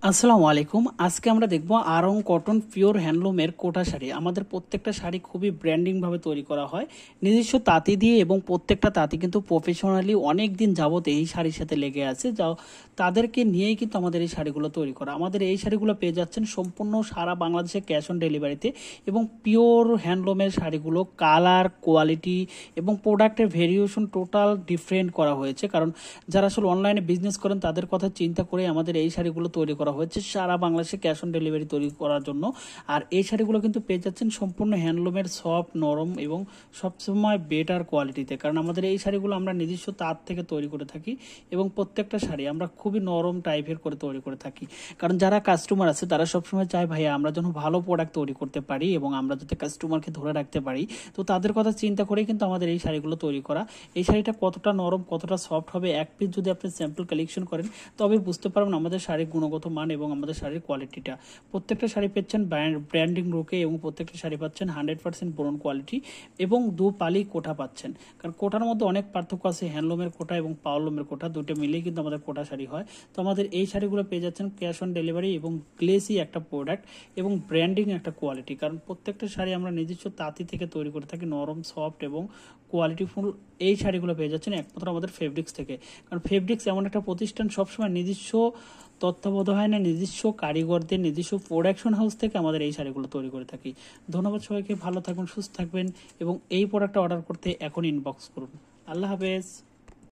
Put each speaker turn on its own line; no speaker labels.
আসসালামু আলাইকুম। আজকে আমরা দেখব আরং কটন পিওর হ্যান্ডলুমের কোটা শাড়ি। আমাদের প্রত্যেকটা শাড়ি খুবই ব্র্যান্ডিং ভাবে তৈরি করা হয় নিজস্ব তাঁতি দিয়ে, এবং প্রত্যেকটা তাঁতি কিন্তু প্রফেশনালি অনেক দিন যাবত এই শাড়ির সাথে লেগে আছে, যা তাদেরকে নিয়েই কিন্তু আমাদের এই শাড়িগুলো তৈরি করা। আমাদের এই শাড়িগুলো পেয়ে যাচ্ছেন সম্পূর্ণ সারা বাংলাদেশে ক্যাশ অন ডেলিভারিতে, এবং পিওর হ্যান্ডলুমের শাড়িগুলো কালার, কোয়ালিটি এবং প্রোডাক্টের ভেরিয়েশন টোটাল ডিফারেন্ট করা হয়েছে। কারণ যারা আসলে অনলাইনে বিজনেস করেন তাদের কথা চিন্তা করে আমাদের এই শাড়িগুলো তৈরি করা হয়েছে সারা বাংলাদেশে ক্যাশ অন ডেলিভারি তৈরি করার জন্য। আর এই শাড়িগুলো কিন্তু পেয়ে যাচ্ছেন সম্পূর্ণ হ্যান্ডলুমের সফট, নরম এবং সবসময় বেটার কোয়ালিটিতে। কারণ আমাদের এই শাড়িগুলো আমরা নিজস্ব তাঁত থেকে তৈরি করে থাকি, এবং প্রত্যেকটা শাড়ি আমরা খুবই নরম টাইপের করে তৈরি করে থাকি। কারণ যারা কাস্টমার আছে তারা সবসময় চায় ভাইয়া আমরা যেন ভালো প্রোডাক্ট তৈরি করতে পারি এবং আমরা যাতে কাস্টমারকে ধরে রাখতে পারি, তো তাদের কথা চিন্তা করেই কিন্তু আমাদের এই শাড়িগুলো তৈরি করা। এই শাড়িটা কতটা নরম, কতটা সফট হবে, এক পিস যদি আপনি স্যাম্পল কালেকশন করেন তবে বুঝতে পারবেন আমাদের শাড়ির গুণগত মান এবং আমাদের শাড়ির কোয়ালিটিটা। প্রত্যেকটা শাড়ি পাচ্ছেন ব্র্যান্ডিং রুকে, এবং প্রত্যেকটা শাড়ি পাচ্ছেন 100% বোরন কোয়ালিটি, এবং দু পালি কোটা পাচ্ছেন। কারণ কোটার মধ্যে অনেক পার্থক্য আছে, হ্যান্ডলুমের কোটা এবং পাওয়ারলুমের কোটা দুটো মিলেই কিন্তু আমাদের কোটা শাড়ি হয়। তো আমাদের এই শাড়িগুলো পেয়ে যাচ্ছেন ক্যাশ অন ডেলিভারি এবং গ্লেসি একটা প্রোডাক্ট এবং ব্র্যান্ডিং একটা কোয়ালিটি। কারণ প্রত্যেকটা শাড়ি আমরা নিজস্ব তাঁতি থেকে তৈরি করে থাকি, নরম, সফট এবং কোয়ালিটিফুল। এই শাড়িগুলো পেয়ে যাচ্ছেন একমাত্র আমাদের ফেব্রিক্স থেকে। কারণ ফেব্রিক্স এমন একটা প্রতিষ্ঠান সবসময় নিজস্ব তত্ত্বাবধানে নিজস্ব কারিগরদের নিজস্ব প্রোডাকশন হাউস থেকে আমাদের এই শাড়িগুলো তৈরি করে থাকি। ধন্যবাদ সবাইকে, ভালো থাকবেন, সুস্থ থাকবেন, এবং এই প্রোডাক্টটা অর্ডার করতে এখন ইনবক্স করুন। আল্লাহ হাফেজ।